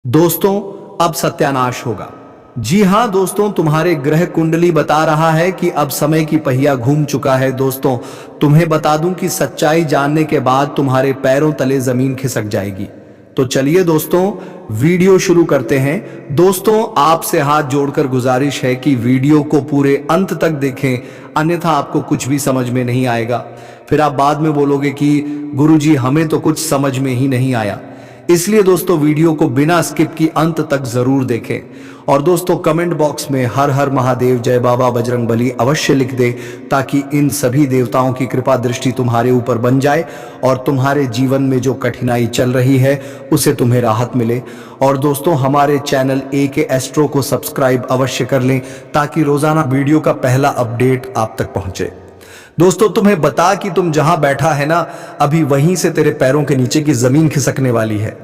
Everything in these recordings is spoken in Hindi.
दोस्तों, अब सत्यानाश होगा। जी हां दोस्तों, तुम्हारे ग्रह कुंडली बता रहा है कि अब समय की पहिया घूम चुका है। दोस्तों, तुम्हें बता दूं कि सच्चाई जानने के बाद तुम्हारे पैरों तले जमीन खिसक जाएगी। तो चलिए दोस्तों, वीडियो शुरू करते हैं। दोस्तों, आपसे हाथ जोड़कर गुजारिश है कि वीडियो को पूरे अंत तक देखें, अन्यथा आपको कुछ भी समझ में नहीं आएगा। फिर आप बाद में बोलोगे कि गुरुजी हमें तो कुछ समझ में ही नहीं आया। इसलिए दोस्तों, वीडियो को बिना स्किप की अंत तक जरूर देखें। और दोस्तों, कमेंट बॉक्स में हर हर महादेव, जय बाबा बजरंगबली अवश्य लिख दे, ताकि इन सभी देवताओं की कृपा दृष्टि तुम्हारे ऊपर बन जाए और तुम्हारे जीवन में जो कठिनाई चल रही है उसे तुम्हें राहत मिले। और दोस्तों, हमारे चैनल AK एस्ट्रो को सब्सक्राइब अवश्य कर लें, ताकि रोजाना वीडियो का पहला अपडेट आप तक पहुंचे। दोस्तों, तुम्हें बता कि तुम जहां बैठा है ना, अभी वहीं से तेरे पैरों के नीचे की जमीन खिसकने वाली है।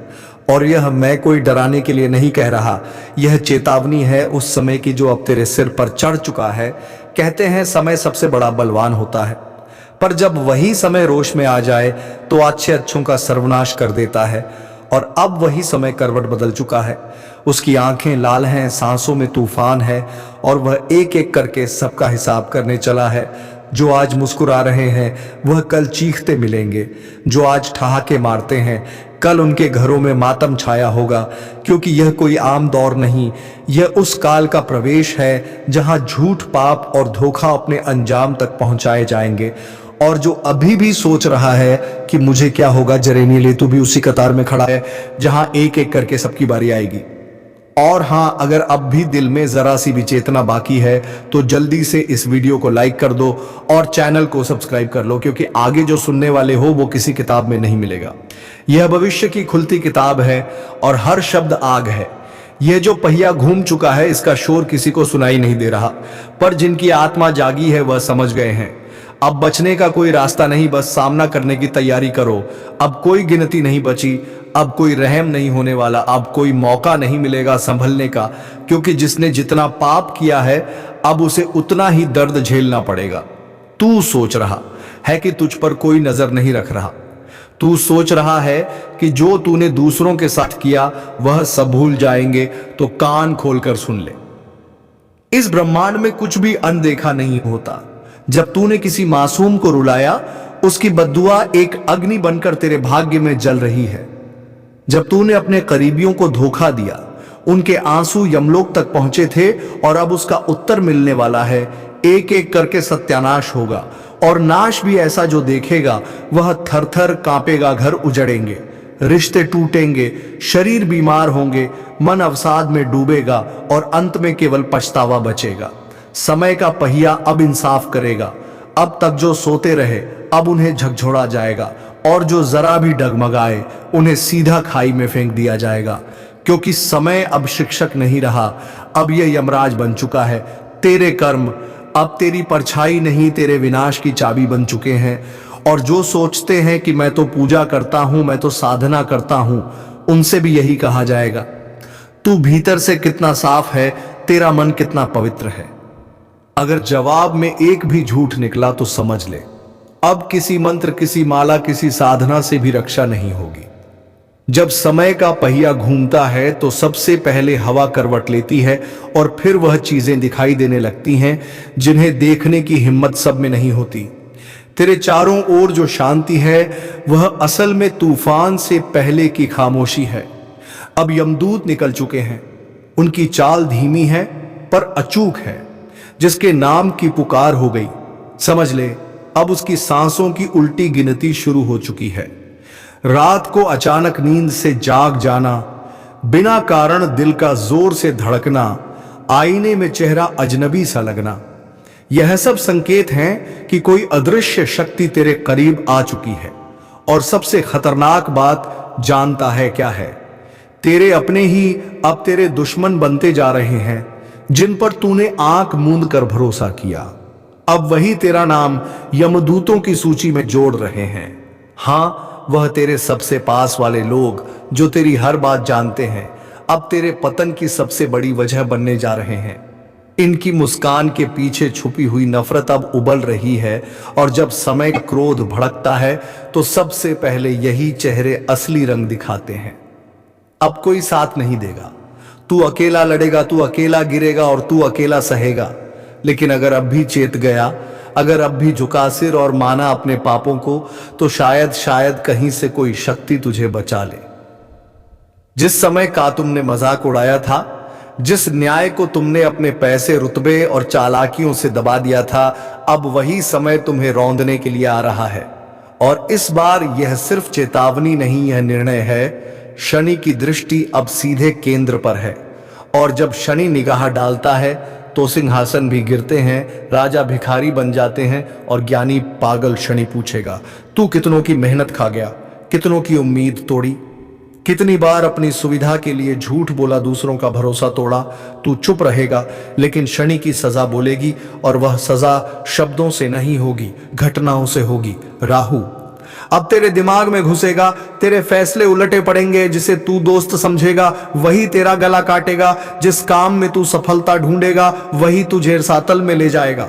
और यह मैं कोई डराने के लिए नहीं कह रहा, यह चेतावनी है उस समय की जो अब तेरे सिर पर चढ़ चुका है। कहते हैं समय सबसे बड़ा बलवान होता है, पर जब वही समय रोष में आ जाए तो अच्छे अच्छों का सर्वनाश कर देता है। और अब वही समय करवट बदल चुका है। उसकी आंखें लाल हैं, सांसों में तूफान है, और वह एक एक करके सबका हिसाब करने चला है। जो आज मुस्कुरा रहे हैं वह कल चीखते मिलेंगे, जो आज ठहाके मारते हैं कल उनके घरों में मातम छाया होगा। क्योंकि यह कोई आम दौर नहीं, यह उस काल का प्रवेश है जहां झूठ, पाप और धोखा अपने अंजाम तक पहुंचाए जाएंगे। और जो अभी भी सोच रहा है कि मुझे क्या होगा, जरेनी ले तू भी उसी कतार में खड़ा है जहां एक एक करके सबकी बारी आएगी। और हां, अगर अब भी दिल में जरा सी भी चेतना बाकी है तो जल्दी से इस वीडियो को लाइक कर दो और चैनल को सब्सक्राइब कर लो, क्योंकि आगे जो सुनने वाले हो वो किसी किताब में नहीं मिलेगा। यह भविष्य की खुलती किताब है और हर शब्द आग है। यह जो पहिया घूम चुका है इसका शोर किसी को सुनाई नहीं दे रहा, पर जिनकी आत्मा जागी है वह समझ गए हैं। अब बचने का कोई रास्ता नहीं, बस सामना करने की तैयारी करो। अब कोई गिनती नहीं बची, अब कोई रहम नहीं होने वाला, अब कोई मौका नहीं मिलेगा संभलने का। क्योंकि जिसने जितना पाप किया है अब उसे उतना ही दर्द झेलना पड़ेगा। तू सोच रहा है कि तुझ पर कोई नजर नहीं रख रहा, तू सोच रहा है कि जो तूने दूसरों के साथ किया वह सब भूल जाएंगे, तो कान खोलकर सुन ले। इस ब्रह्मांड में कुछ भी अनदेखा नहीं होता। जब तूने किसी मासूम को रुलाया, उसकी बद्दुआ एक अग्नि बनकर तेरे भाग्य में जल रही है। जब तूने अपने करीबियों को धोखा दिया, उनके आंसू यमलोक तक पहुंचे थे, और अब उसका उत्तर मिलने वाला है। एक एक करके सत्यानाश होगा, और नाश भी ऐसा जो देखेगा वह थर थर कांपेगा, घर उजड़ेंगे, रिश्ते टूटेंगे, शरीर बीमार होंगे, मन अवसाद में डूबेगा, और अंत में केवल पछतावा बचेगा। समय का पहिया अब इंसाफ करेगा। अब तक जो सोते रहे अब उन्हें झकझोड़ा जाएगा, और जो जरा भी डगमगाए उन्हें सीधा खाई में फेंक दिया जाएगा। क्योंकि समय अब शिक्षक नहीं रहा, अब यह यमराज बन चुका है। तेरे कर्म अब तेरी परछाई नहीं, तेरे विनाश की चाबी बन चुके हैं। और जो सोचते हैं कि मैं तो पूजा करता हूं, मैं तो साधना करता हूं, उनसे भी यही कहा जाएगा, तू भीतर से कितना साफ है, तेरा मन कितना पवित्र है। अगर जवाब में एक भी झूठ निकला तो समझ ले, अब किसी मंत्र, किसी माला, किसी साधना से भी रक्षा नहीं होगी। जब समय का पहिया घूमता है तो सबसे पहले हवा करवट लेती है, और फिर वह चीजें दिखाई देने लगती हैं जिन्हें देखने की हिम्मत सब में नहीं होती। तेरे चारों ओर जो शांति है वह असल में तूफान से पहले की खामोशी है। अब यमदूत निकल चुके हैं, उनकी चाल धीमी है पर अचूक है। जिसके नाम की पुकार हो गई, समझ ले अब उसकी सांसों की उल्टी गिनती शुरू हो चुकी है। रात को अचानक नींद से जाग जाना, बिना कारण दिल का जोर से धड़कना, आईने में चेहरा अजनबी सा लगना, यह सब संकेत हैं कि कोई अदृश्य शक्ति तेरे करीब आ चुकी है। और सबसे खतरनाक बात जानता है क्या है? तेरे अपने ही अब तेरे दुश्मन बनते जा रहे हैं, जिन पर तूने आंख मूंद कर भरोसा किया। अब वही तेरा नाम यमदूतों की सूची में जोड़ रहे हैं। हां, वह तेरे सबसे पास वाले लोग जो तेरी हर बात जानते हैं, अब तेरे पतन की सबसे बड़ी वजह बनने जा रहे हैं। इनकी मुस्कान के पीछे छुपी हुई नफरत अब उबल रही है, और जब समय का क्रोध भड़कता है तो सबसे पहले यही चेहरे असली रंग दिखाते हैं। अब कोई साथ नहीं देगा। तू अकेला लड़ेगा, तू अकेला गिरेगा और तू अकेला सहेगा। लेकिन अगर अब भी चेत गया, अगर अब भी झुका सिर और माना अपने पापों को, तो शायद शायद कहीं से कोई शक्ति तुझे बचा ले। जिस समय का तुमने मजाक उड़ाया था, जिस न्याय को तुमने अपने पैसे, रुतबे और चालाकियों से दबा दिया था, अब वही समय तुम्हें रौंदने के लिए आ रहा है। और इस बार यह सिर्फ चेतावनी नहीं, यह निर्णय है। शनि की दृष्टि अब सीधे केंद्र पर है, और जब शनि निगाह डालता है तो सिंहासन भी गिरते हैं, राजा भिखारी बन जाते हैं और ज्ञानी पागल। शनि पूछेगा, तू कितनों की मेहनत खा गया, कितनों की उम्मीद तोड़ी, कितनी बार अपनी सुविधा के लिए झूठ बोला, दूसरों का भरोसा तोड़ा। तू चुप रहेगा, लेकिन शनि की सजा बोलेगी, और वह सजा शब्दों से नहीं होगी, घटनाओं से होगी। राहु अब तेरे दिमाग में घुसेगा, तेरे फैसले उलटे पड़ेंगे। जिसे तू दोस्त समझेगा वही तेरा गला काटेगा, जिस काम में तू सफलता ढूंढेगा वही तुझे सातल में ले जाएगा।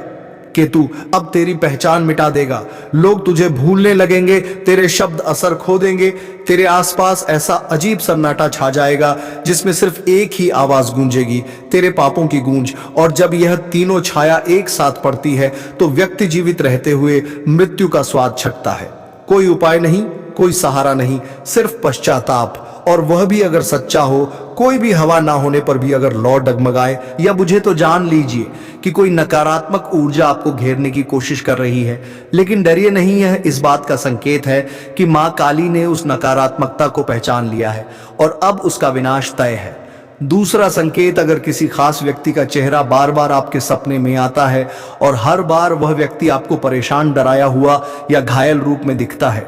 केतु अब तेरी पहचान मिटा देगा, लोग तुझे भूलने लगेंगे, तेरे शब्द असर खो देंगे, तेरे आसपास ऐसा अजीब सन्नाटा छा जाएगा जिसमें सिर्फ एक ही आवाज गूंजेगी, तेरे पापों की गूंज। और जब यह तीनों छाया एक साथ पड़ती है तो व्यक्ति जीवित रहते हुए मृत्यु का स्वाद छकता है। कोई उपाय नहीं, कोई सहारा नहीं, सिर्फ पश्चाताप, और वह भी अगर सच्चा हो। कोई भी हवा ना होने पर भी अगर लौ डगमगाए या बुझे तो जान लीजिए कि कोई नकारात्मक ऊर्जा आपको घेरने की कोशिश कर रही है। लेकिन डरिए नहीं, यह इस बात का संकेत है कि मां काली ने उस नकारात्मकता को पहचान लिया है और अब उसका विनाश तय है। दूसरा संकेत, अगर किसी खास व्यक्ति का चेहरा बार बार आपके सपने में आता है और हर बार वह व्यक्ति आपको परेशान, डराया हुआ या घायल रूप में दिखता है,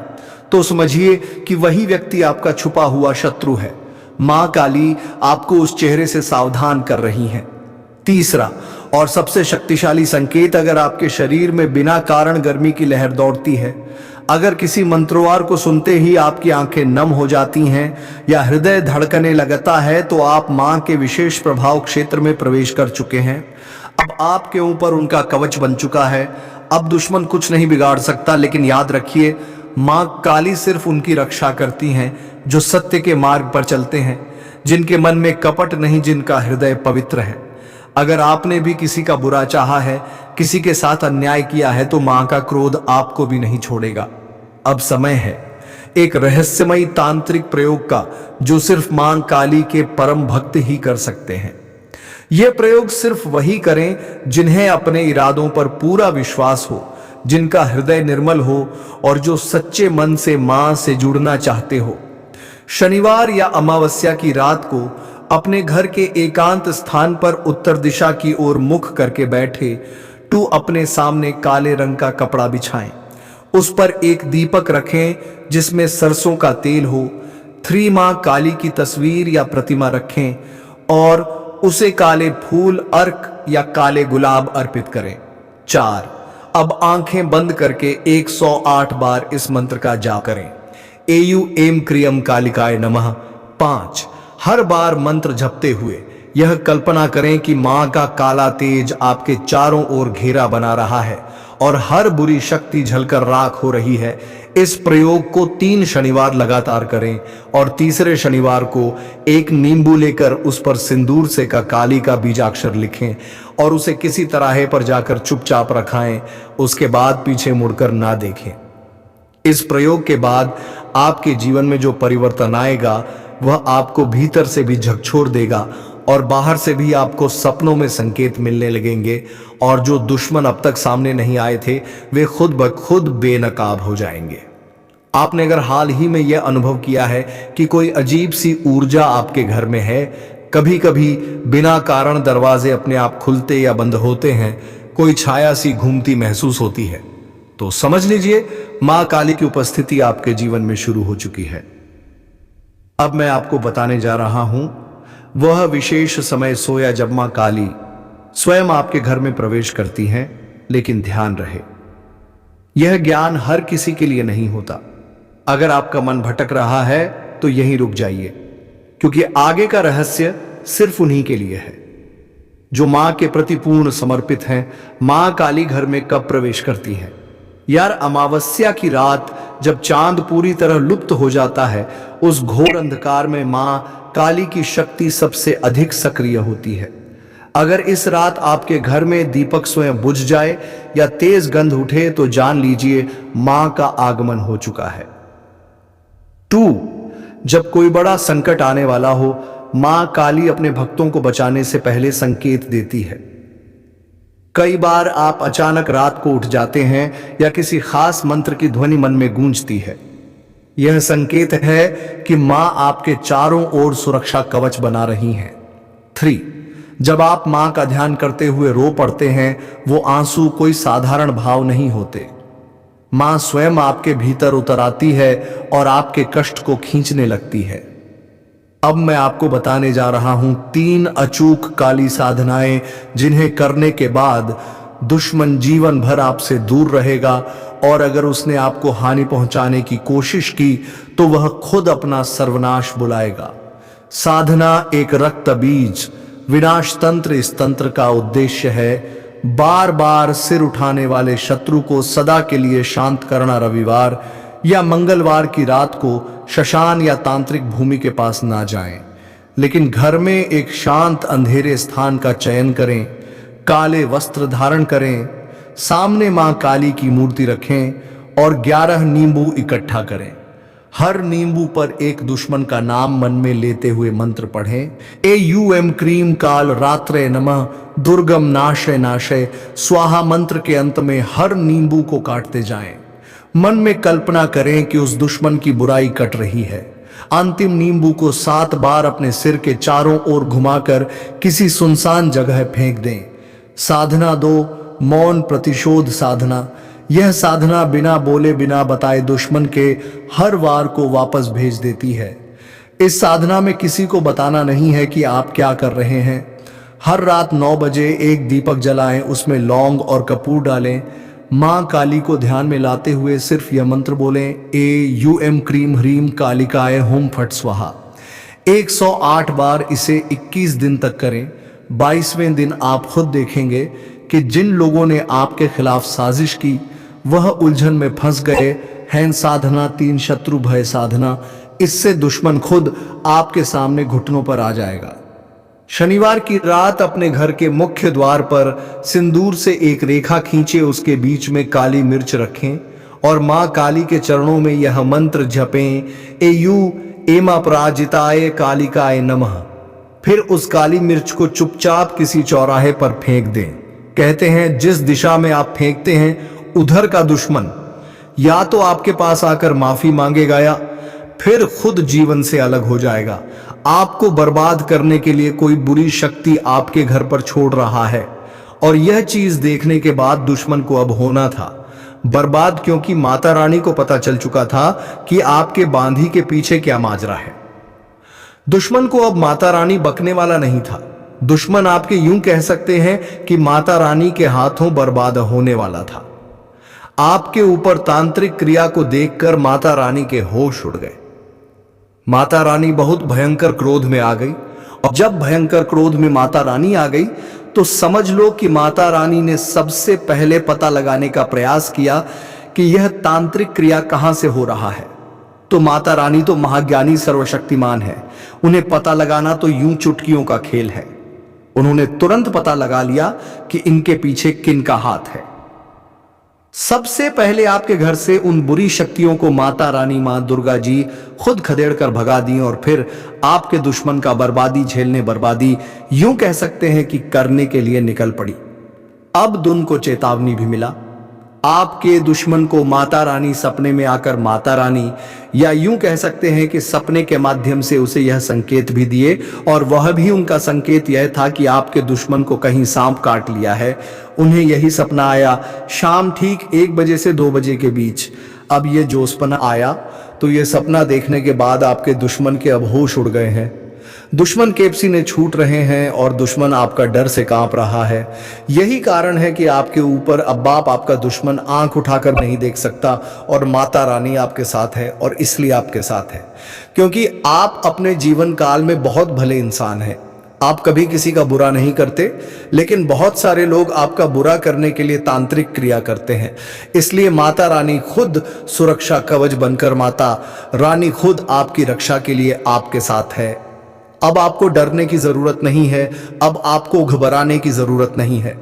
तो समझिए कि वही व्यक्ति आपका छुपा हुआ शत्रु है। मां काली आपको उस चेहरे से सावधान कर रही हैं। तीसरा और सबसे शक्तिशाली संकेत, अगर आपके शरीर में बिना कारण गर्मी की लहर दौड़ती है, अगर किसी मंत्रवार को सुनते ही आपकी आंखें नम हो जाती हैं या हृदय धड़कने लगता है, तो आप मां के विशेष प्रभाव क्षेत्र में प्रवेश कर चुके हैं। अब आपके ऊपर उनका कवच बन चुका है। अब दुश्मन कुछ नहीं बिगाड़ सकता। लेकिन याद रखिए, मां काली सिर्फ उनकी रक्षा करती हैं जो सत्य के मार्ग पर चलते हैं, जिनके मन में कपट नहीं, जिनका हृदय पवित्र है। अगर आपने भी किसी का बुरा चाहा है, किसी के साथ अन्याय किया है, तो मां का क्रोध आपको भी नहीं छोड़ेगा। अब समय है एक रहस्यमयी तांत्रिक प्रयोग का, जो सिर्फ मां काली के परम भक्त ही कर सकते हैं। यह प्रयोग सिर्फ वही करें जिन्हें अपने इरादों पर पूरा विश्वास हो, जिनका हृदय निर्मल हो और जो सच्चे मन से मां से जुड़ना चाहते हो। शनिवार या अमावस्या की रात को अपने घर के एकांत स्थान पर उत्तर दिशा की ओर मुख करके बैठे टू अपने सामने काले रंग का कपड़ा बिछाएं। उस पर एक दीपक रखें जिसमें सरसों का तेल हो। 3 मां काली की तस्वीर या प्रतिमा रखें और उसे काले फूल, अर्क या काले गुलाब अर्पित करें। 4 अब आंखें बंद करके 108 बार इस मंत्र का जाप करें। एयु एम क्रियम कालिकाय नमः। 5 हर बार मंत्र जपते हुए यह कल्पना करें कि मां का काला तेज आपके चारों ओर घेरा बना रहा है और हर बुरी शक्ति झलकर राख हो रही है। इस प्रयोग को 3 शनिवार लगातार करें और तीसरे शनिवार को एक नींबू लेकर उस पर सिंदूर से का काली का बीजाक्षर लिखें और उसे किसी तराहे पर जाकर चुपचाप रखाएं। उसके बाद पीछे मुड़कर ना देखें। इस प्रयोग के बाद आपके जीवन में जो परिवर्तन आएगा वह आपको भीतर से भी झकझोर देगा और बाहर से भी आपको सपनों में संकेत मिलने लगेंगे, और जो दुश्मन अब तक सामने नहीं आए थे वे खुद ब खुद बेनकाब हो जाएंगे। आपने अगर हाल ही में यह अनुभव किया है कि कोई अजीब सी ऊर्जा आपके घर में है, कभी कभी बिना कारण दरवाजे अपने आप खुलते या बंद होते हैं, कोई छाया सी घूमती महसूस होती है, तो समझ लीजिए मां काली की उपस्थिति आपके जीवन में शुरू हो चुकी है। अब मैं आपको बताने जा रहा हूं वह विशेष समय सोया जब मां काली स्वयं आपके घर में प्रवेश करती हैं। लेकिन ध्यान रहे, यह ज्ञान हर किसी के लिए नहीं होता। अगर आपका मन भटक रहा है तो यहीं रुक जाइए, क्योंकि आगे का रहस्य सिर्फ उन्हीं के लिए है जो मां के प्रति पूर्ण समर्पित हैं। मां काली घर में कब प्रवेश करती है? यार, अमावस्या की रात जब चांद पूरी तरह लुप्त हो जाता है, उस घोर अंधकार में मां काली की शक्ति सबसे अधिक सक्रिय होती है। अगर इस रात आपके घर में दीपक स्वयं बुझ जाए या तेज गंध उठे तो जान लीजिए मां का आगमन हो चुका है। 2, जब कोई बड़ा संकट आने वाला हो, मां काली अपने भक्तों को बचाने से पहले संकेत देती है। कई बार आप अचानक रात को उठ जाते हैं या किसी खास मंत्र की ध्वनि मन में गूंजती है। यह संकेत है कि मां आपके चारों ओर सुरक्षा कवच बना रही हैं। 3, जब आप मां का ध्यान करते हुए रो पड़ते हैं, वो आंसू कोई साधारण भाव नहीं होते। मां स्वयं आपके भीतर उतर आती है और आपके कष्ट को खींचने लगती है। अब मैं आपको बताने जा रहा हूं 3 अचूक काली साधनाएं, जिन्हें करने के बाद दुश्मन जीवन भर आपसे दूर रहेगा और अगर उसने आपको हानि पहुंचाने की कोशिश की तो वह खुद अपना सर्वनाश बुलाएगा। साधना एक रक्त बीज विनाश तंत्र। इस तंत्र का उद्देश्य है बार बार सिर उठाने वाले शत्रु को सदा के लिए शांत करना। रविवार या मंगलवार की रात को शशान या तांत्रिक भूमि के पास ना जाएं, लेकिन घर में एक शांत अंधेरे स्थान का चयन करें, काले वस्त्र धारण करें, सामने मां काली की मूर्ति रखें और 11 नींबू इकट्ठा करें। हर नींबू पर एक दुश्मन का नाम मन में लेते हुए मंत्र पढ़ें। एयूएम क्रीम काल रात्रे नमः दुर्गम नाशय नाशय स्वाहा मंत्र के अंत में हर नींबू को काटते जाएं। मन में कल्पना करें कि उस दुश्मन की बुराई कट रही है। अंतिम नींबू को 7 बार अपने सिर के चारों ओर घुमाकर किसी सुनसान जगह फेंक दें। साधना 2, मौन प्रतिशोध साधना। यह साधना बिना बोले बिना बताए दुश्मन के हर वार को वापस भेज देती है। इस साधना में किसी को बताना नहीं है कि आप क्या कर रहे हैं। हर रात 9 बजे एक दीपक जलाएं, उसमें लौंग और कपूर डालें। मां काली को ध्यान में लाते हुए सिर्फ यह मंत्र बोलें, एयूएम क्रीम ह्रीम कालिकाय हुम फट स्वाहा। 108 बार इसे 21 दिन तक करें। 22वें दिन आप खुद देखेंगे कि जिन लोगों ने आपके खिलाफ साजिश की वह उलझन में फंस गए हैं। साधना 3, शत्रु भय साधना। इससे दुश्मन खुद आपके सामने घुटनों पर आ जाएगा। शनिवार की रात अपने घर के मुख्य द्वार पर सिंदूर से एक रेखा खींचे, उसके बीच में काली मिर्च रखें और मां काली के चरणों में यह मंत्र जपें, एयू एमा पराजिताय कालिकाय नमः। फिर उस काली मिर्च को चुपचाप किसी चौराहे पर फेंक दें। कहते हैं जिस दिशा में आप फेंकते हैं उधर का दुश्मन या तो आपके पास आकर माफी मांगेगा या फिर खुद जीवन से अलग हो जाएगा। आपको बर्बाद करने के लिए कोई बुरी शक्ति आपके घर पर छोड़ रहा है और यह चीज देखने के बाद दुश्मन को अब होना था बर्बाद, क्योंकि माता रानी को पता चल चुका था कि आपके बांधी के पीछे क्या माजरा है। दुश्मन को अब माता रानी बकने वाला नहीं था। दुश्मन आपके यूं कह सकते हैं कि माता रानी के हाथों बर्बाद होने वाला था। आपके ऊपर तांत्रिक क्रिया को देखकर माता रानी के होश उड़ गए। माता रानी बहुत भयंकर क्रोध में आ गई और जब भयंकर क्रोध में माता रानी आ गई तो समझ लो कि माता रानी ने सबसे पहले पता लगाने का प्रयास किया कि यह तांत्रिक क्रिया कहां से हो रहा है। तो माता रानी तो महाज्ञानी सर्वशक्तिमान है, उन्हें पता लगाना तो यूं चुटकियों का खेल है। उन्होंने तुरंत पता लगा लिया कि इनके पीछे किन का हाथ है। सबसे पहले आपके घर से उन बुरी शक्तियों को माता रानी मां दुर्गा जी खुद खदेड़ कर भगा दी और फिर आपके दुश्मन का बर्बादी झेलने, बर्बादी यूं कह सकते हैं कि करने के लिए निकल पड़ी। अब दुन को चेतावनी भी मिला। आपके दुश्मन को माता रानी सपने में आकर माता रानी या यूं कह सकते हैं कि सपने के माध्यम से उसे यह संकेत भी दिए और वह भी उनका संकेत यह था कि आपके दुश्मन को कहीं सांप काट लिया है। उन्हें यही सपना आया शाम ठीक 1 बजे से 2 बजे के बीच। अब ये जोशपना आया तो ये सपना देखने के बाद आपके दुश्मन के अब होश उड़ गए हैं। दुश्मन के पसीने छूट रहे हैं और दुश्मन आपका डर से कांप रहा है। यही कारण है कि आपके ऊपर अब बाप आपका दुश्मन आंख उठाकर नहीं देख सकता और माता रानी आपके साथ है। और इसलिए आपके साथ है क्योंकि आप अपने जीवन काल में बहुत भले इंसान हैं। आप कभी किसी का बुरा नहीं करते, लेकिन बहुत सारे लोग आपका बुरा करने के लिए तांत्रिक क्रिया करते हैं। इसलिए माता रानी खुद सुरक्षा कवच बनकर माता रानी खुद आपकी रक्षा के लिए आपके साथ है। अब आपको डरने की जरूरत नहीं है, अब आपको घबराने की जरूरत नहीं है,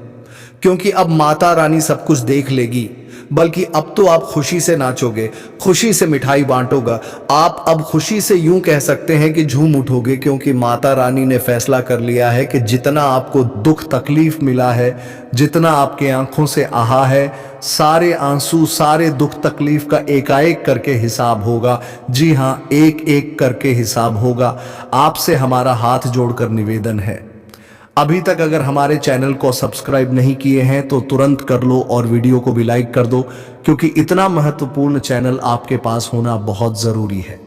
क्योंकि अब माता रानी सब कुछ देख लेगी। बल्कि अब तो आप खुशी से नाचोगे, खुशी से मिठाई बांटोगे, आप अब खुशी से यूं कह सकते हैं कि झूम उठोगे, क्योंकि माता रानी ने फैसला कर लिया है कि जितना आपको दुख तकलीफ मिला है, जितना आपके आंखों से आहा है, सारे आंसू सारे दुख तकलीफ का एकाएक करके हिसाब होगा। जी हाँ, एक एक करके हिसाब होगा। आपसे हमारा हाथ जोड़कर निवेदन है, अभी तक अगर हमारे चैनल को सब्सक्राइब नहीं किए हैं तो तुरंत कर लो और वीडियो को भी लाइक कर दो, क्योंकि इतना महत्वपूर्ण चैनल आपके पास होना बहुत जरूरी है।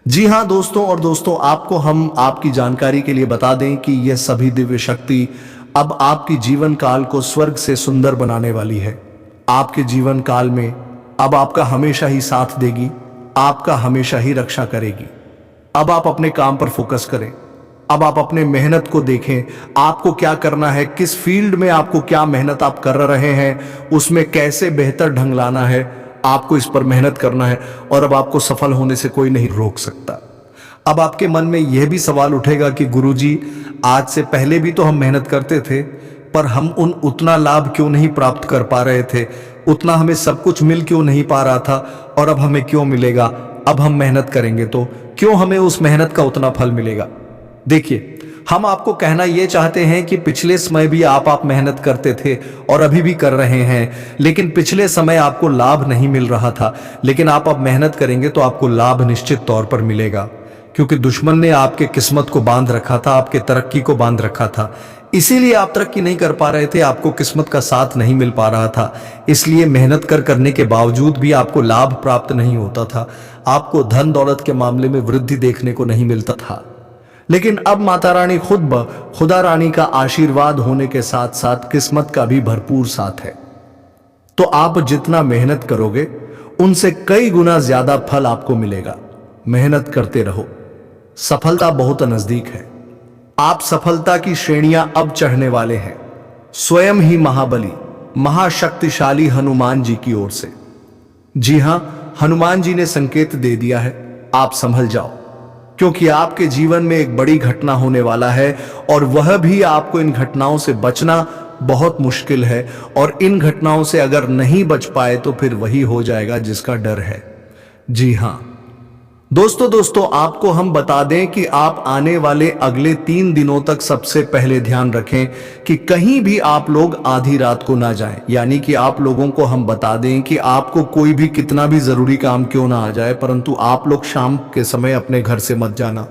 जी हाँ दोस्तों, और दोस्तों आपको हम आपकी जानकारी के लिए बता दें कि यह सभी दिव्य शक्ति अब आपकी जीवन काल को स्वर्ग से सुंदर बनाने वाली है। आपके जीवन काल में अब आपका हमेशा ही साथ देगी, आपका हमेशा ही रक्षा करेगी। अब आप अपने काम पर फोकस करें, अब आप अपने मेहनत को देखें, आपको क्या करना है, किस फील्ड में आपको क्या मेहनत आप कर रहे हैं, उसमें कैसे बेहतर ढंग लाना है, आपको इस पर मेहनत करना है और अब आपको सफल होने से कोई नहीं रोक सकता। अब आपके मन में यह भी सवाल उठेगा कि गुरुजी, आज से पहले भी तो हम मेहनत करते थे, पर हम उतना लाभ क्यों नहीं प्राप्त कर पा रहे थे, उतना हमें सब कुछ मिल क्यों नहीं पा रहा था, और अब हमें क्यों मिलेगा? अब हम मेहनत करेंगे तो क्यों हमें उस मेहनत का उतना फल मिलेगा? देखिए, हम आपको कहना यह चाहते हैं कि पिछले समय भी आप मेहनत करते थे और अभी भी कर रहे हैं, लेकिन पिछले समय आपको लाभ नहीं मिल रहा था, लेकिन आप अब मेहनत करेंगे तो आपको लाभ निश्चित तौर पर मिलेगा, क्योंकि दुश्मन ने आपके किस्मत को बांध रखा था, आपके तरक्की को बांध रखा था, इसीलिए आप तरक्की नहीं कर पा रहे थे, आपको किस्मत का साथ नहीं मिल पा रहा था, इसलिए मेहनत करने के बावजूद भी आपको लाभ प्राप्त नहीं होता था, आपको धन दौलत के मामले में वृद्धि देखने को नहीं मिलता था। लेकिन अब माता रानी खुदा रानी का आशीर्वाद होने के साथ साथ किस्मत का भी भरपूर साथ है। तो आप जितना मेहनत करोगे उनसे कई गुना ज्यादा फल आपको मिलेगा। मेहनत करते रहो, सफलता बहुत नजदीक है। आप सफलता की श्रेणियां अब चढ़ने वाले हैं, स्वयं ही महाबली महाशक्तिशाली हनुमान जी की ओर से। जी हां, हनुमान जी ने संकेत दे दिया है, आप संभल जाओ, क्योंकि आपके जीवन में एक बड़ी घटना होने वाला है और वह भी आपको इन घटनाओं से बचना बहुत मुश्किल है, और इन घटनाओं से अगर नहीं बच पाए तो फिर वही हो जाएगा जिसका डर है। जी हां दोस्तों, आपको हम बता दें कि आप आने वाले अगले 3 दिनों तक सबसे पहले ध्यान रखें कि कहीं भी आप लोग आधी रात को ना जाएं। यानी कि आप लोगों को हम बता दें कि आपको कोई भी कितना भी जरूरी काम क्यों ना आ जाए, परंतु आप लोग शाम के समय अपने घर से मत जाना।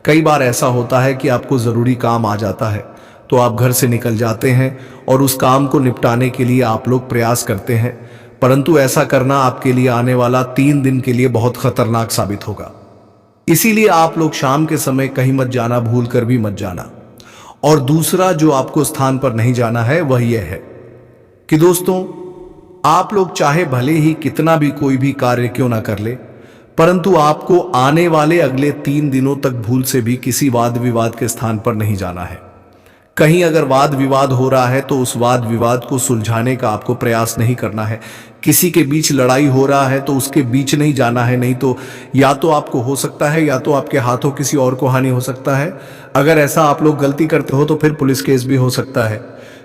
कई बार ऐसा होता है कि आपको जरूरी काम आ जाता है तो आप घर से निकल जाते हैं और उस काम को निपटाने के लिए आप लोग प्रयास करते हैं, परंतु ऐसा करना आपके लिए आने वाला 3 दिन के लिए बहुत खतरनाक साबित होगा। इसीलिए आप लोग शाम के समय कहीं मत जाना, भूल कर भी मत जाना। और दूसरा जो आपको स्थान पर नहीं जाना है वह यह है कि दोस्तों, आप लोग चाहे भले ही कितना भी कोई भी कार्य क्यों ना कर ले, परंतु आपको आने वाले अगले 3 दिनों तक भूल से भी किसी वाद विवाद के स्थान पर नहीं जाना है। कहीं अगर वाद विवाद हो रहा है तो उस वाद विवाद को सुलझाने का आपको प्रयास नहीं करना है। किसी के बीच लड़ाई हो रहा है तो उसके बीच नहीं जाना है, नहीं तो या तो आपको हो सकता है या तो आपके हाथों किसी और को हानि हो सकता है। अगर ऐसा आप लोग गलती करते हो तो फिर पुलिस केस भी हो सकता है,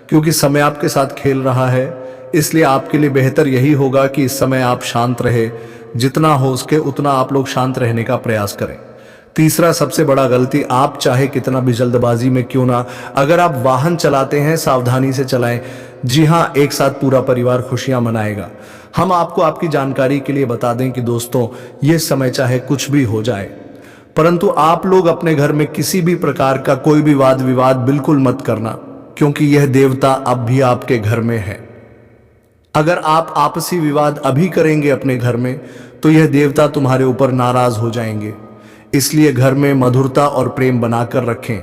क्योंकि समय आपके साथ खेल रहा है। इसलिए आपके लिए बेहतर यही होगा कि इस समय आप शांत रहे, जितना हो सके उतना आप लोग शांत रहने का प्रयास करें। तीसरा सबसे बड़ा गलती, आप चाहे कितना भी जल्दबाजी में क्यों ना, अगर आप वाहन चलाते हैं सावधानी से चलाएं। जी हां, एक साथ पूरा परिवार खुशियां मनाएगा। हम आपको आपकी जानकारी के लिए बता दें कि दोस्तों, ये समय चाहे कुछ भी हो जाए, परंतु आप लोग अपने घर में किसी भी प्रकार का कोई भी वाद विवाद बिल्कुल मत करना, क्योंकि यह देवता अब भी आपके घर में है। अगर आप आपसी विवाद अभी करेंगे अपने घर में तो यह देवता तुम्हारे ऊपर नाराज हो जाएंगे। इसलिए घर में मधुरता और प्रेम बनाकर रखें।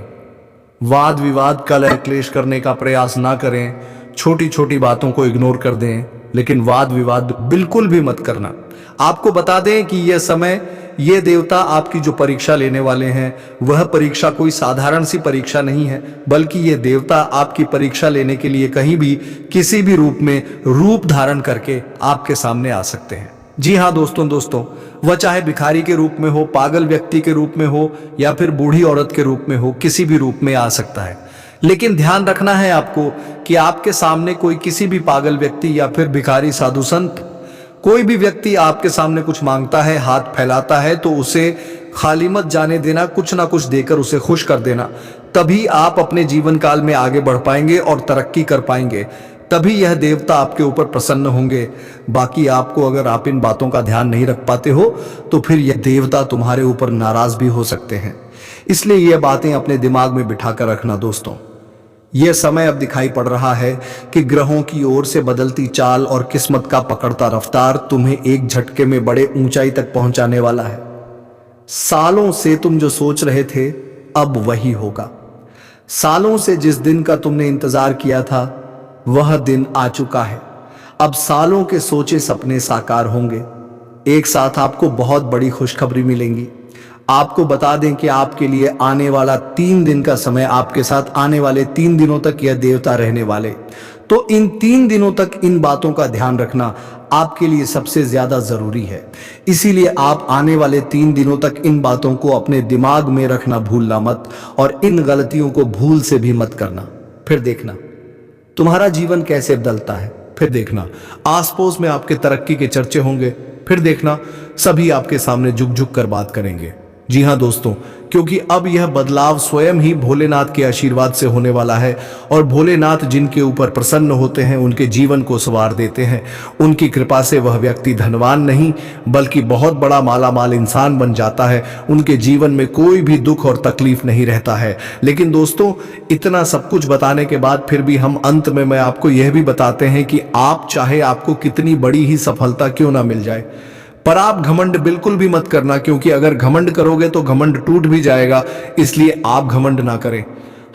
वाद विवाद कलह क्लेश करने का प्रयास ना करें, छोटी छोटी बातों को इग्नोर कर दें, लेकिन वाद विवाद बिल्कुल भी मत करना। आपको बता दें कि यह समय, ये देवता आपकी जो परीक्षा लेने वाले हैं वह परीक्षा कोई साधारण सी परीक्षा नहीं है, बल्कि ये देवता आपकी परीक्षा लेने के लिए कहीं भी किसी भी रूप में रूप धारण करके आपके सामने आ सकते हैं। जी हाँ दोस्तों, वह चाहे भिखारी के रूप में हो, पागल व्यक्ति के रूप में हो या फिर बूढ़ी औरत के रूप में हो, किसी भी रूप में आ सकता है। लेकिन ध्यान रखना है आपको कि आपके सामने कोई किसी भी पागल व्यक्ति या फिर भिखारी, साधु संत, कोई भी व्यक्ति आपके सामने कुछ मांगता है, हाथ फैलाता है, तो उसे खाली मत जाने देना, कुछ ना कुछ देकर उसे खुश कर देना। तभी आप अपने जीवन काल में आगे बढ़ पाएंगे और तरक्की कर पाएंगे। तभी यह देवता आपके ऊपर प्रसन्न होंगे। बाकी आपको, अगर आप इन बातों का ध्यान नहीं रख पाते हो तो फिर यह देवता तुम्हारे ऊपर नाराज भी हो सकते हैं। इसलिए यह बातें अपने दिमाग में बिठा कर रखना दोस्तों। यह समय अब दिखाई पड़ रहा है कि ग्रहों की ओर से बदलती चाल और किस्मत का पकड़ता रफ्तार तुम्हें एक झटके में बड़े ऊंचाई तक पहुंचाने वाला है। सालों से तुम जो सोच रहे थे अब वही होगा। सालों से जिस दिन का तुमने इंतजार किया था वह दिन आ चुका है। अब सालों के सोचे सपने साकार होंगे। एक साथ आपको बहुत बड़ी खुशखबरी मिलेंगी। आपको बता दें कि आपके लिए आने वाला 3 दिन का समय, आपके साथ आने वाले 3 दिनों तक यह देवता रहने वाले। तो इन 3 दिनों तक इन बातों का ध्यान रखना आपके लिए सबसे ज्यादा जरूरी है। इसीलिए आप आने वाले 3 दिनों तक इन बातों को अपने दिमाग में रखना भूलना मत, और इन गलतियों को भूल से भी मत करना। फिर देखना तुम्हारा जीवन कैसे बदलता है। फिर देखना आस पड़ोस में आपके तरक्की के चर्चे होंगे। फिर देखना सभी आपके सामने झुक झुक कर बात करेंगे। जी हाँ दोस्तों, क्योंकि अब यह बदलाव स्वयं ही भोलेनाथ के आशीर्वाद से होने वाला है, और भोलेनाथ जिनके ऊपर प्रसन्न होते हैं उनके जीवन को संवार देते हैं। उनकी कृपा से वह व्यक्ति धनवान नहीं बल्कि बहुत बड़ा मालामाल इंसान बन जाता है। उनके जीवन में कोई भी दुख और तकलीफ नहीं रहता है। लेकिन दोस्तों, इतना सब कुछ बताने के बाद फिर भी हम अंत में मैं आपको यह भी बताते हैं कि आप चाहे आपको कितनी बड़ी ही सफलता क्यों ना मिल जाए, पर आप घमंड बिल्कुल भी मत करना, क्योंकि अगर घमंड करोगे तो घमंड टूट भी जाएगा। इसलिए आप घमंड ना करें।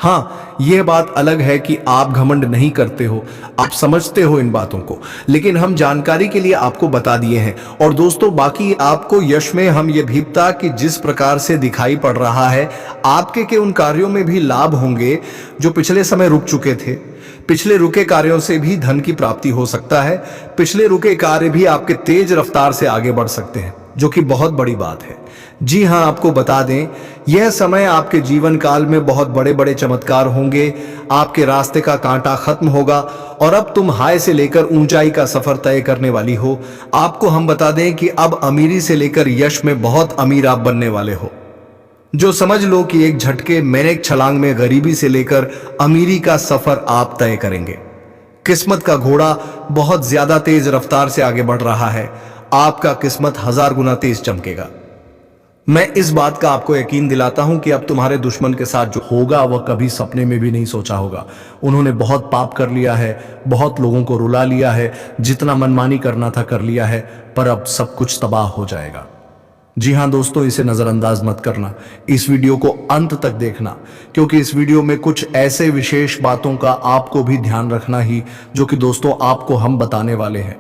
हाँ, यह बात अलग है कि आप घमंड नहीं करते हो, आप समझते हो इन बातों को, लेकिन हम जानकारी के लिए आपको बता दिए हैं। और दोस्तों, बाकी आपको यश में हम ये भी बता कि जिस प्रकार से दिखाई पड़ रहा है आपके के उन कार्यों में भी लाभ होंगे जो पिछले समय रुक चुके थे। पिछले रुके कार्यों से भी धन की प्राप्ति हो सकता है। पिछले रुके कार्य भी आपके तेज रफ्तार से आगे बढ़ सकते हैं, जो कि बहुत बड़ी बात है। जी हाँ, आपको बता दें, यह समय आपके जीवन काल में बहुत बड़े बड़े चमत्कार होंगे। आपके रास्ते का कांटा खत्म होगा और अब तुम हाय से लेकर ऊंचाई का सफर तय करने वाली हो। आपको हम बता दें कि अब अमीरी से लेकर यश में बहुत अमीर आप बनने वाले हो। जो समझ लो कि एक झटके में एक छलांग में गरीबी से लेकर अमीरी का सफर आप तय करेंगे। किस्मत का घोड़ा बहुत ज्यादा तेज रफ्तार से आगे बढ़ रहा है। आपका किस्मत 1000 गुना तेज चमकेगा। मैं इस बात का आपको यकीन दिलाता हूं कि अब तुम्हारे दुश्मन के साथ जो होगा वह कभी सपने में भी नहीं सोचा होगा। उन्होंने बहुत पाप कर लिया है, बहुत लोगों को रुला लिया है, जितना मनमानी करना था कर लिया है, पर अब सब कुछ तबाह हो जाएगा। जी हाँ दोस्तों, इसे नजरअंदाज मत करना। इस वीडियो को अंत तक देखना, क्योंकि इस वीडियो में कुछ ऐसे विशेष बातों का आपको भी ध्यान रखना ही, जो कि दोस्तों आपको हम बताने वाले हैं।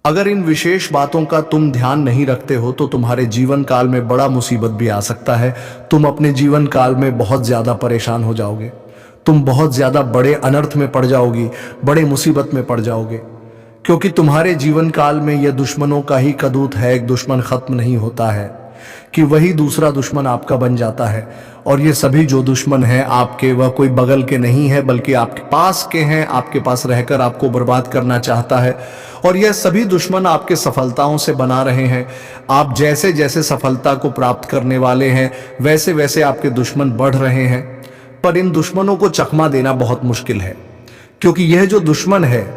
अगर इन विशेष बातों का तुम ध्यान नहीं रखते हो तो तुम्हारे जीवन काल में बड़ा मुसीबत भी आ सकता है। तुम अपने जीवन काल में बहुत ज्यादा परेशान हो जाओगे। तुम बहुत ज्यादा बड़े अनर्थ में पड़ जाओगी, बड़े मुसीबत में पड़ जाओगे, क्योंकि तुम्हारे जीवन काल में यह दुश्मनों का ही कदूत है। एक दुश्मन खत्म नहीं होता है कि वही दूसरा दुश्मन आपका बन जाता है। और ये सभी जो दुश्मन हैं आपके, वह कोई बगल के नहीं है बल्कि आपके पास के हैं। आपके पास रहकर आपको बर्बाद करना चाहता है, और यह सभी दुश्मन आपके सफलताओं से बना रहे हैं। आप जैसे जैसे सफलता को प्राप्त करने वाले हैं वैसे वैसे आपके दुश्मन बढ़ रहे हैं। पर इन दुश्मनों को चकमा देना बहुत मुश्किल है, क्योंकि यह जो दुश्मन है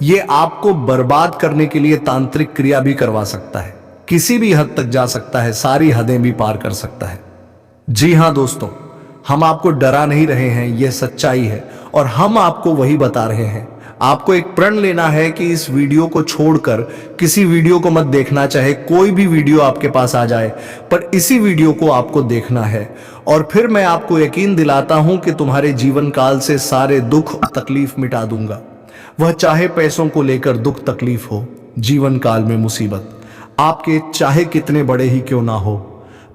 ये आपको बर्बाद करने के लिए तांत्रिक क्रिया भी करवा सकता है, किसी भी हद तक जा सकता है, सारी हदें भी पार कर सकता है। जी हाँ दोस्तों, हम आपको डरा नहीं रहे हैं, यह सच्चाई है और हम आपको वही बता रहे हैं। आपको एक प्रण लेना है कि इस वीडियो को छोड़कर किसी वीडियो को मत देखना, चाहे कोई भी वीडियो आपके पास आ जाए, पर इसी वीडियो को आपको देखना है। और फिर मैं आपको यकीन दिलाता हूं कि तुम्हारे जीवन काल से सारे दुख और तकलीफ मिटा दूंगा। वह चाहे पैसों को लेकर दुख तकलीफ हो, जीवन काल में मुसीबत आपके चाहे कितने बड़े ही क्यों ना हो,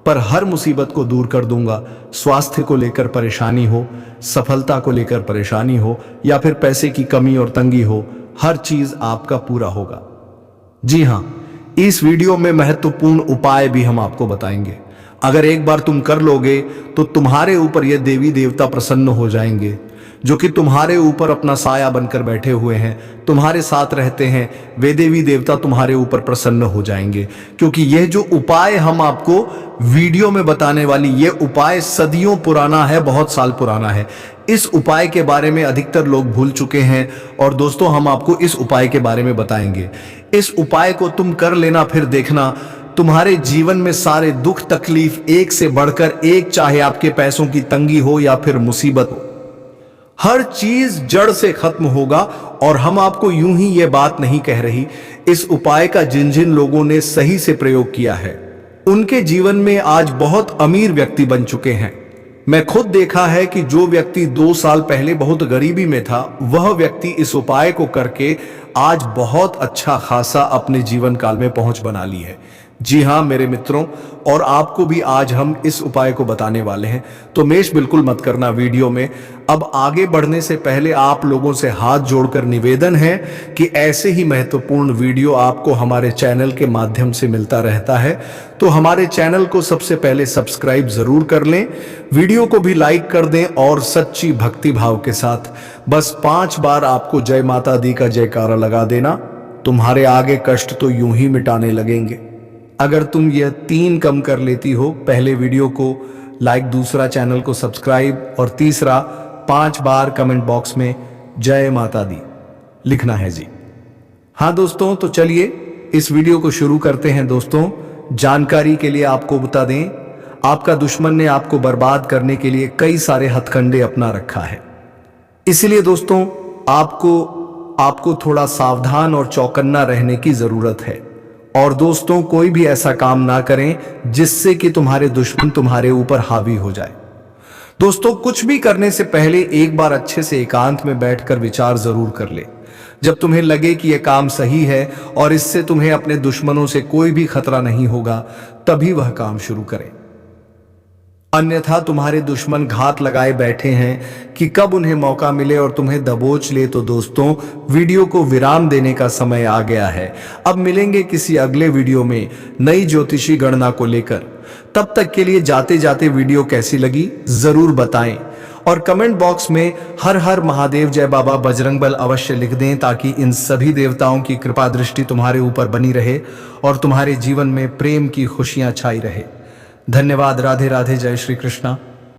पर हर मुसीबत को दूर कर दूंगा। स्वास्थ्य को लेकर परेशानी हो, सफलता को लेकर परेशानी हो, या फिर पैसे की कमी और तंगी हो, हर चीज आपका पूरा होगा। जी हाँ, इस वीडियो में महत्वपूर्ण उपाय भी हम आपको बताएंगे। अगर एक बार तुम कर लोगे तो तुम्हारे ऊपर ये देवी देवता प्रसन्न हो जाएंगे, जो कि तुम्हारे ऊपर अपना साया बनकर बैठे हुए हैं, तुम्हारे साथ रहते हैं। वे देवी देवता तुम्हारे ऊपर प्रसन्न हो जाएंगे, क्योंकि यह जो उपाय हम आपको वीडियो में बताने वाली ये उपाय सदियों पुराना है, बहुत साल पुराना है। इस उपाय के बारे में अधिकतर लोग भूल चुके हैं और दोस्तों हम आपको इस उपाय के बारे में बताएंगे। इस उपाय को तुम कर लेना, फिर देखना तुम्हारे जीवन में सारे दुख तकलीफ एक से बढ़कर एक, चाहे आपके पैसों की तंगी हो या फिर मुसीबत हो, हर चीज जड़ से खत्म होगा। और हम आपको यूं ही ये बात नहीं कह रही, इस उपाय का जिन जिन लोगों ने सही से प्रयोग किया है उनके जीवन में आज बहुत अमीर व्यक्ति बन चुके हैं। मैं खुद देखा है कि जो व्यक्ति 2 साल पहले बहुत गरीबी में था, वह व्यक्ति इस उपाय को करके आज बहुत अच्छा खासा अपने जीवन काल में पहुंच बना ली है। जी हाँ मेरे मित्रों, और आपको भी आज हम इस उपाय को बताने वाले हैं, तो मिस बिल्कुल मत करना वीडियो में। अब आगे बढ़ने से पहले आप लोगों से हाथ जोड़कर निवेदन है कि ऐसे ही महत्वपूर्ण वीडियो आपको हमारे चैनल के माध्यम से मिलता रहता है, तो हमारे चैनल को सबसे पहले सब्सक्राइब जरूर कर लें, वीडियो को भी लाइक कर दें और सच्ची भक्ति भाव के साथ बस 5 बार आपको जय माता दी का जयकारा लगा देना। तुम्हारे आगे कष्ट तो यूं ही मिटाने लगेंगे। अगर तुम यह 3 कम कर लेती हो, पहले वीडियो को लाइक, दूसरा चैनल को सब्सक्राइब और तीसरा 5 बार कमेंट बॉक्स में जय माता दी लिखना है जी। हाँ दोस्तों, तो चलिए इस वीडियो को शुरू करते हैं। दोस्तों जानकारी के लिए आपको बता दें, आपका दुश्मन ने आपको बर्बाद करने के लिए कई सारे हथकंडे अपना रखा है। इसलिए दोस्तों आपको थोड़ा सावधान और चौकन्ना रहने की जरूरत है। और दोस्तों कोई भी ऐसा काम ना करें जिससे कि तुम्हारे दुश्मन तुम्हारे ऊपर हावी हो जाए। दोस्तों कुछ भी करने से पहले एक बार अच्छे से एकांत में बैठकर विचार जरूर कर ले। जब तुम्हें लगे कि यह काम सही है और इससे तुम्हें अपने दुश्मनों से कोई भी खतरा नहीं होगा, तभी वह काम शुरू करें। अन्यथा तुम्हारे दुश्मन घात लगाए बैठे हैं कि कब उन्हें मौका मिले और तुम्हें दबोच ले। तो दोस्तों वीडियो को विराम देने का समय आ गया है। अब मिलेंगे किसी अगले वीडियो में नई ज्योतिषी गणना को लेकर। तब तक के लिए जाते जाते वीडियो कैसी लगी जरूर बताएं और कमेंट बॉक्स में हर हर महादेव जय बाबा बजरंग बल अवश्य लिख दें, ताकि इन सभी देवताओं की कृपा दृष्टि तुम्हारे ऊपर बनी रहे और तुम्हारे जीवन में प्रेम की खुशियां छाई रहे। धन्यवाद। राधे राधे। जय श्री कृष्णा।